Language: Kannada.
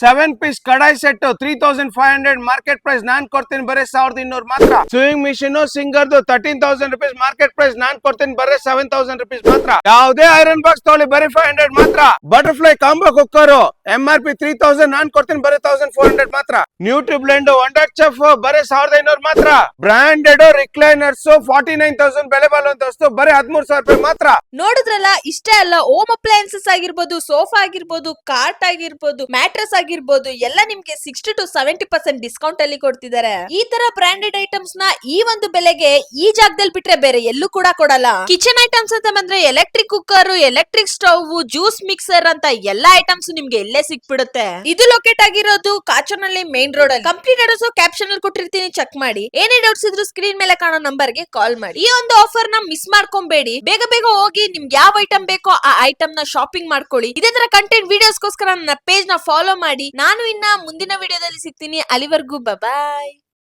7 ಪೀಸ್ ಕಡಾಯಿ ಸೆಟ್ 3500 ಮಾರ್ಕೆಟ್ ಪ್ರೈಸ್ ನಾನ್ ಕೊಡ್ತೀನಿ ಬರೀ 1200 ಮಾತ್ರ. ಸ್ವಿಂಗ್ ಮಿಷಿನ್ ಸಿಂಗರ್ದು 13000 rupees ಮಾರ್ಕೆಟ್ ಪ್ರೈಸ್ ನಾನ್ ಕೊಡ್ತೀನಿ ಬರೀ 7000 rupees ಮಾತ್ರ. ಯಾವುದೇ ಐರನ್ ಬಾಕ್ಸ್ ತಗೊಳ್ಳಿ ಬರೀ 500 ಮಾತ್ರ. ಬಟರ್ಫ್ಲೈ ಕಾಂಬೋ ಕುಕ್ಕರ್ MRP 3000 ನಾನ್ ಕೊಡ್ತೀನಿ ಬರೀ 1400 ಮಾತ್ರ. ನ್ಯೂಟ್ರಿ ಬ್ಲೆಂಡ್ ವಂಡರ್ ಚೆಫ್ ಬರೀ 1500 ಮಾತ್ರ. ಬ್ರಾಂಡೆಡ್ ರಿಕ್ಲೈನರ್ಸ್ 49000 ಬೆಲೆ ಬಾಳುವಂತ ಬರೀ 13000 ರೂಪಾಯಿ ಮಾತ್ರ. ನೋಡಿದ್ರಲ್ಲ, ಇಷ್ಟೇ ಅಲ್ಲ, ಹೋಮ್ ಅಪ್ಲಯನ್ಸಸ್ ಆಗಿರ್ಬೋದು, ಸೋಫಾ ಆಗಿರ್ಬೋದು, ಕಾರ್ಟ್ ಆಗಿರ್ಬೋದು, ಮ್ಯಾಟ್ರೆಸ್ ಆಗಿರ್ಬೋದು, ಎಲ್ಲ ನಿಮ್ಗೆ 60 to 70% ಡಿಸ್ಕೌಂಟ್ ಅಲ್ಲಿ ಕೊಡ್ತಿದ್ದಾರೆ. ಈ ತರ ಬ್ರಾಂಡೆಡ್ ಐಟಮ್ಸ್ ನ ಈ ಒಂದು ಬೆಲೆಗೆ ಈ ಜಾಗದಲ್ಲಿ ಬಿಟ್ರೆ ಬೇರೆ ಎಲ್ಲೂ ಕೂಡ ಕೊಡಲ್ಲ. ಕಿಚನ್ ಐಟಮ್ಸ್ ಅಂತ ಬಂದ್ರೆ electric cooker, electric stove, juice mixer ಅಂತ ಎಲ್ಲಾ ಐಟಮ್ಸ್ ನಿಮ್ಗೆ ಎಲ್ಲೇ ಸಿಕ್ಬಿಡುತ್ತೆ. ಇದು ಲೊಕೇಟ್ ಆಗಿರೋದು ಕಾಚೋನಹಳ್ಳಿ ಮೇನ್ ರೋಡ್ ಅಲ್ಲಿ. ಕಂಪ್ಲೀಟ್ ಅಡ್ರೆಸ್ ಕ್ಯಾಪ್ಷನ್ ಅಲ್ಲಿ ಕೊಟ್ಟಿರ್ತೀನಿ, ಚೆಕ್ ಮಾಡಿ. ಏನೇ ಡೌಟ್ಸ್ ಇದ್ರು ಸ್ಕ್ರೀನ್ ಮೇಲೆ ಕಾಣೋ ನಂಬರ್ ಗೆ ಕಾಲ್ ಮಾಡಿ. ಈ ಒಂದು ಆಫರ್ ನ ಮಿಸ್ ಮಾಡ್ಕೊಂಬೇಡಿ. ಬೇಗ ಬೇಗ ಹೋಗಿ ನಿಮ್ಗೆ ಯಾವ ಐಟಮ್ ಬೇಕೋ ಆ ಐಟಮ್ ನ ಶಾಪಿಂಗ್ ಮಾಡ್ಕೊಳ್ಳಿ. ಇದೇ ತರ ಕಂಟೆಂಟ್ ವಿಡಿಯೋಸ್ಗೋಸ್ಕರ ನನ್ನ ಪೇಜ್ ನ ಫಾಲೋ ಮಾಡಿ. ನಾನು ಇನ್ನ ಮುಂದಿನ ವಿಡಿಯೋದಲ್ಲಿ ಸಿಗ್ತೀನಿ. ಅಲ್ಲಿವರೆಗೂ ಬಾಯ್.